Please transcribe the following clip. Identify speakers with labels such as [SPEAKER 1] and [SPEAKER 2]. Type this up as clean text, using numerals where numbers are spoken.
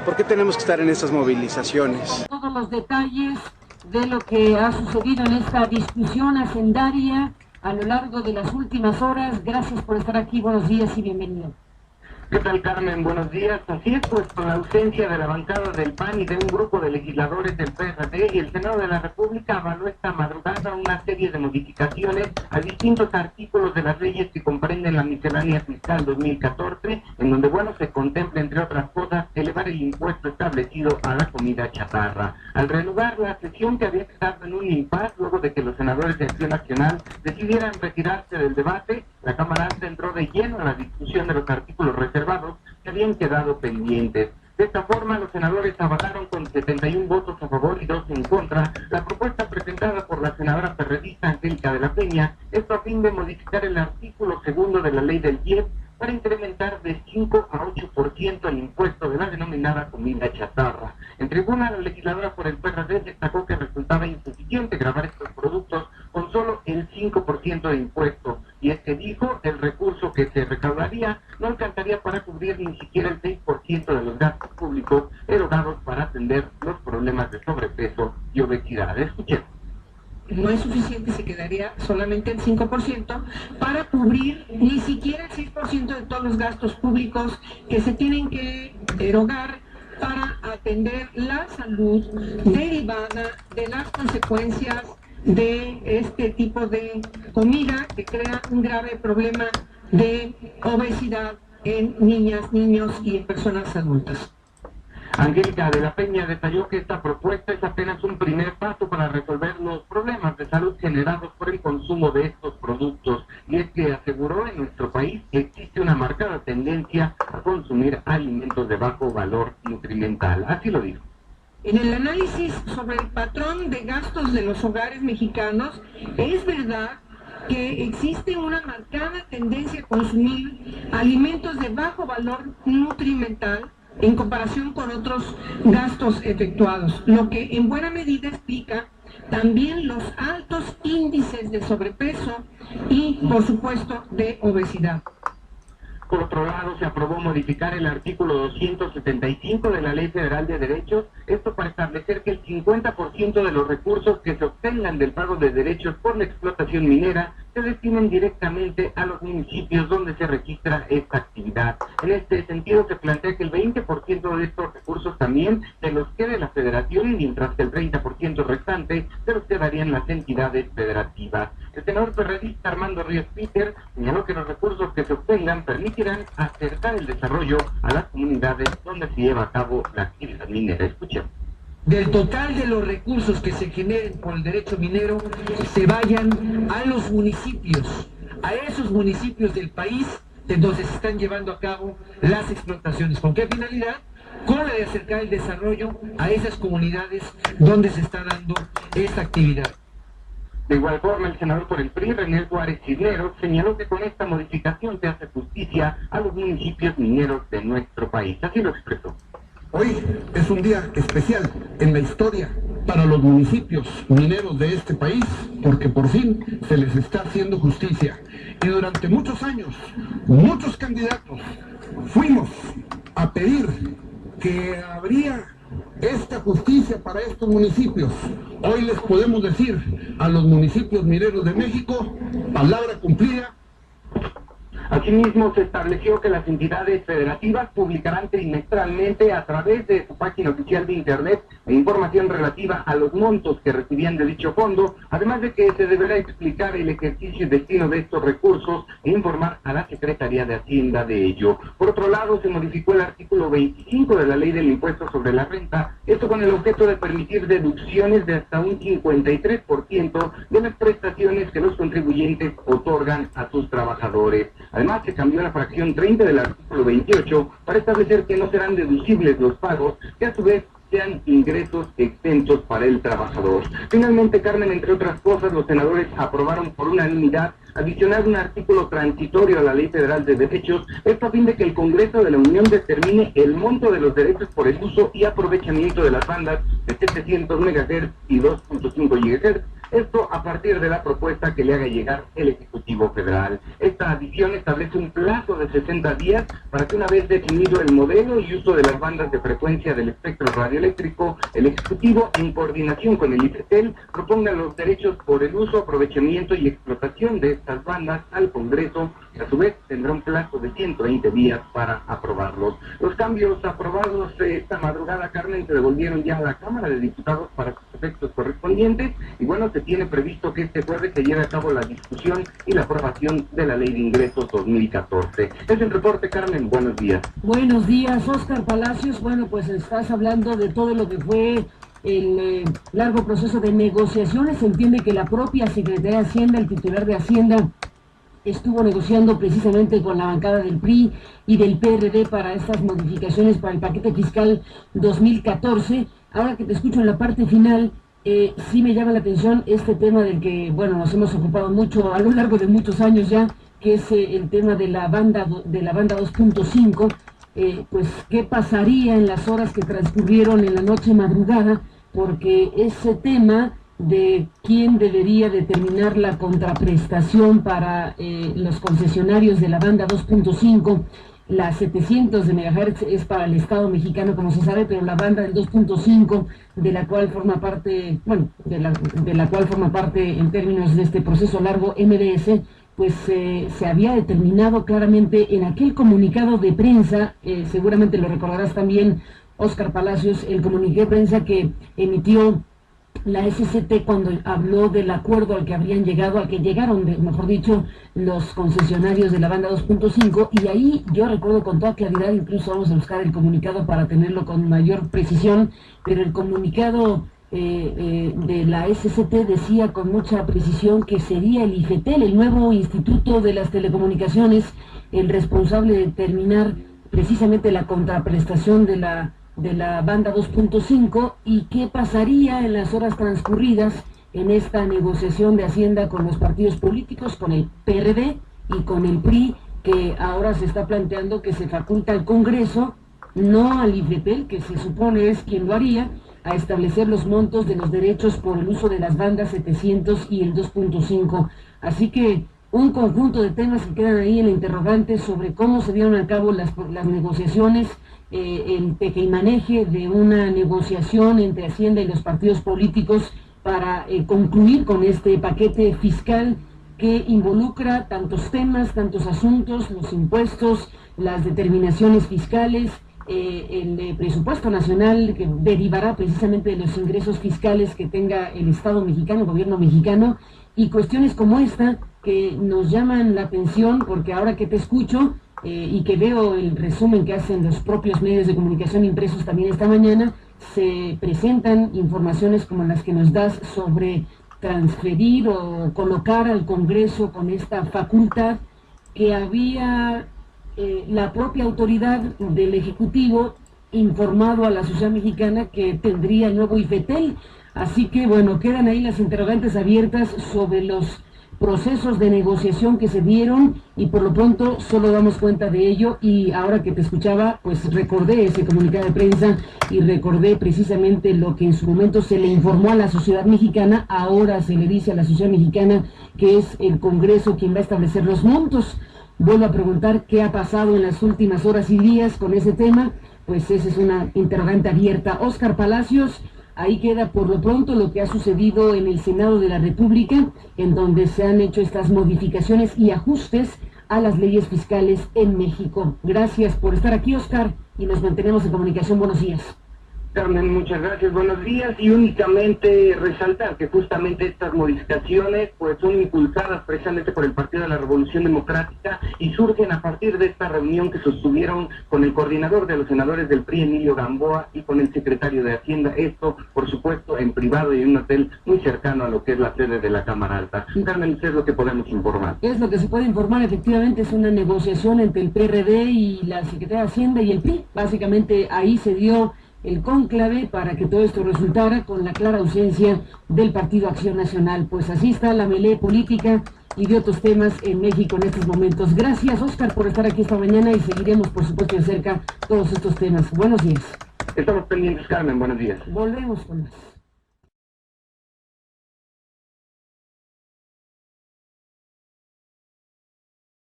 [SPEAKER 1] ¿Por qué tenemos que estar en estas movilizaciones?
[SPEAKER 2] Todos los detalles de lo que ha sucedido en esta discusión hacendaria a lo largo de las últimas horas. Gracias por estar aquí, buenos días y bienvenido.
[SPEAKER 3] ¿Qué tal, Carmen? Buenos días. Así es, pues con la ausencia de la bancada del PAN y de un grupo de legisladores del PRD, y el Senado de la República avaló esta madrugada una serie de modificaciones a distintos artículos de las leyes que comprenden la miscelánea fiscal 2014, en donde, bueno, se contempla, entre otras cosas, elevar el impuesto establecido a la comida chatarra. Al reanudar la sesión, que había quedado en un impasse luego de que los senadores de Acción Nacional decidieran retirarse del debate, la Cámara Alta entró de lleno a la discusión de los artículos reservados que habían quedado pendientes. De esta forma, los senadores avalaron con 71 votos a favor y 2 en contra la propuesta presentada por la senadora perredista Angélica de la Peña, esto a fin de modificar el artículo segundo de la ley del IEPS para incrementar de 5 a 8% el impuesto de la denominada comida chatarra. En tribuna, la legisladora por el PRD destacó que resultaba insuficiente gravar estos productos con solo el 5% de impuesto, y es que dijo, el recurso que se recaudaría no alcanzaría para cubrir ni siquiera el 6% de los gastos públicos erogados para atender los problemas de sobrepeso y obesidad. Escuchemos.
[SPEAKER 4] No es suficiente, se quedaría solamente el 5% para cubrir ni siquiera el 6% de todos los gastos públicos que se tienen que erogar para atender la salud derivada de las consecuencias de este tipo de comida que crea un grave problema de obesidad en niñas, niños y en personas adultas.
[SPEAKER 3] Angélica de la Peña detalló que esta propuesta es apenas un primer paso para resolver los problemas de salud generados por el consumo de estos productos, y es que aseguró, en nuestro país existe una marcada tendencia a consumir alimentos de bajo valor nutrimental. Así lo dijo.
[SPEAKER 4] En el análisis sobre el patrón de gastos de los hogares mexicanos, es verdad que existe una marcada tendencia a consumir alimentos de bajo valor nutrimental en comparación con otros gastos efectuados, lo que en buena medida explica también los altos índices de sobrepeso y, por supuesto, de obesidad.
[SPEAKER 3] Por otro lado, se aprobó modificar el artículo 275 de la Ley Federal de Derechos, esto para establecer que el 50% de los recursos que se obtengan del pago de derechos por la explotación minera se destinen directamente a los municipios donde se registra esta actividad. En este sentido, se plantea que el 20% de estos recursos también se los quede la federación, mientras que el 30% restante se los quedarían las entidades federativas. El senador perredista Armando Ríos Peter señaló que los recursos que se obtengan permitirán acercar el desarrollo a las comunidades donde se lleva a cabo la actividad minera. Escuchemos.
[SPEAKER 5] Del total de los recursos que se generen por el derecho minero, se vayan a los municipios, a esos municipios del país en donde se están llevando a cabo las explotaciones. ¿Con qué finalidad? Con la de acercar el desarrollo a esas comunidades donde se está dando esta actividad.
[SPEAKER 3] De igual forma, el senador por el PRI, René Juárez Cisneros, señaló que con esta modificación se hace justicia a los municipios mineros de nuestro país. Así lo expresó.
[SPEAKER 6] Hoy es un día especial en la historia para los municipios mineros de este país, porque por fin se les está haciendo justicia. Y durante muchos años, muchos candidatos fuimos a pedir que habría esta justicia para estos municipios. Hoy les podemos decir a los municipios mineros de México, palabra cumplida.
[SPEAKER 3] Asimismo, se estableció que las entidades federativas publicarán trimestralmente a través de su página oficial de Internet información relativa a los montos que recibían de dicho fondo, además de que se deberá explicar el ejercicio y destino de estos recursos e informar a la Secretaría de Hacienda de ello. Por otro lado, se modificó el artículo 25 de la Ley del Impuesto sobre la Renta, esto con el objeto de permitir deducciones de hasta un 53% de las prestaciones que los contribuyentes otorgan a sus trabajadores. Además, se cambió la fracción 30 del artículo 28 para establecer que no serán deducibles los pagos, que a su vez sean ingresos exentos para el trabajador. Finalmente, Carmen, entre otras cosas, los senadores aprobaron por unanimidad adicionar un artículo transitorio a la Ley Federal de Derechos, esto a fin de que el Congreso de la Unión determine el monto de los derechos por el uso y aprovechamiento de las bandas de 700 MHz y 2.5 GHz Esto a partir de la propuesta que le haga llegar el Ejecutivo Federal. Esta adición establece un plazo de 60 días para que, una vez definido el modelo y uso de las bandas de frecuencia del espectro radioeléctrico, el Ejecutivo, en coordinación con el IFETEL, proponga los derechos por el uso, aprovechamiento y explotación de estas bandas al Congreso, que a su vez tendrá un plazo de 120 días para aprobarlos. Los cambios aprobados esta madrugada, Carmen, se devolvieron ya a la Cámara de Diputados para sus efectos correspondientes, y bueno, se tiene previsto que este jueves se lleve a cabo la discusión y la aprobación de la Ley de Ingresos 2014. Es el reporte, Carmen, buenos días.
[SPEAKER 2] Buenos días, Óscar Palacios. Bueno, pues estás hablando de todo lo que fue el largo proceso de negociaciones. Se entiende que la propia Secretaría de Hacienda, el titular de Hacienda, estuvo negociando precisamente con la bancada del PRI y del PRD para estas modificaciones para el paquete fiscal 2014. Ahora que te escucho en la parte final, sí me llama la atención este tema del que, bueno, nos hemos ocupado mucho a lo largo de muchos años ya, que es el tema de la banda 2.5. Pues qué pasaría en las horas que transcurrieron en la noche madrugada, porque ese tema de quién debería determinar la contraprestación para los concesionarios de la banda 2.5, la 700 de MHz es para el Estado mexicano, como se sabe, pero la banda del 2.5, de la cual forma parte, bueno, de la cual forma parte en términos de este proceso largo MDS, pues se había determinado claramente en aquel comunicado de prensa, seguramente lo recordarás también, Óscar Palacios, el comunicado de prensa que emitió la SCT cuando habló del acuerdo al que habrían llegado, al que llegaron, mejor dicho, los concesionarios de la banda 2.5, y ahí yo recuerdo con toda claridad, incluso vamos a buscar el comunicado para tenerlo con mayor precisión, pero el comunicado de la SCT decía con mucha precisión que sería el IFETEL, el nuevo Instituto de las Telecomunicaciones, el responsable de determinar precisamente la contraprestación de la banda 2.5 y qué pasaría en las horas transcurridas en esta negociación de Hacienda con los partidos políticos, con el PRD y con el PRI, que ahora se está planteando que se faculta al Congreso, no al IFETEL, que se supone es quien lo haría, a establecer los montos de los derechos por el uso de las bandas 700 y el 2.5. Así que un conjunto de temas que quedan ahí en la interrogante sobre cómo se dieron a cabo las negociaciones, el teje y maneje de una negociación entre Hacienda y los partidos políticos para concluir con este paquete fiscal que involucra tantos temas, tantos asuntos, los impuestos, las determinaciones fiscales, el presupuesto nacional que derivará precisamente de los ingresos fiscales que tenga el Estado mexicano, el gobierno mexicano, y cuestiones como esta que nos llaman la atención, porque ahora que te escucho y que veo el resumen que hacen los propios medios de comunicación impresos también esta mañana, se presentan informaciones como las que nos das sobre transferir o colocar al Congreso con esta facultad que había la propia autoridad del Ejecutivo informado a la sociedad mexicana que tendría el nuevo IFETEL. Así que bueno, quedan ahí las interrogantes abiertas sobre los procesos de negociación que se dieron y por lo pronto solo damos cuenta de ello. Y ahora que te escuchaba, pues recordé ese comunicado de prensa y recordé precisamente lo que en su momento se le informó a la sociedad mexicana. Ahora se le dice a la sociedad mexicana que es el Congreso quien va a establecer los montos. Vuelvo a preguntar qué ha pasado en las últimas horas y días con ese tema, pues esa es una interrogante abierta. Óscar Palacios, ahí queda por lo pronto lo que ha sucedido en el Senado de la República, en donde se han hecho estas modificaciones y ajustes a las leyes fiscales en México. Gracias por estar aquí, Óscar, y nos mantenemos en comunicación. Buenos días.
[SPEAKER 3] Carmen, muchas gracias, buenos días, y únicamente resaltar que justamente estas modificaciones pues son impulsadas precisamente por el Partido de la Revolución Democrática y surgen a partir de esta reunión que sostuvieron con el coordinador de los senadores del PRI, Emilio Gamboa, y con el secretario de Hacienda, esto por supuesto en privado y en un hotel muy cercano a lo que es la sede de la Cámara Alta. Carmen, ¿qué es lo que podemos informar?
[SPEAKER 2] Es lo que se puede informar, efectivamente es una negociación entre el PRD y la Secretaría de Hacienda y el PRI, básicamente ahí se dio el cónclave para que todo esto resultara con la clara ausencia del Partido Acción Nacional. Pues así está la melee política y de otros temas en México en estos momentos. Gracias, Óscar, por estar aquí esta mañana y seguiremos, por supuesto, de cerca todos estos temas. Buenos días.
[SPEAKER 3] Estamos pendientes, Carmen, buenos días.
[SPEAKER 2] Volvemos con más.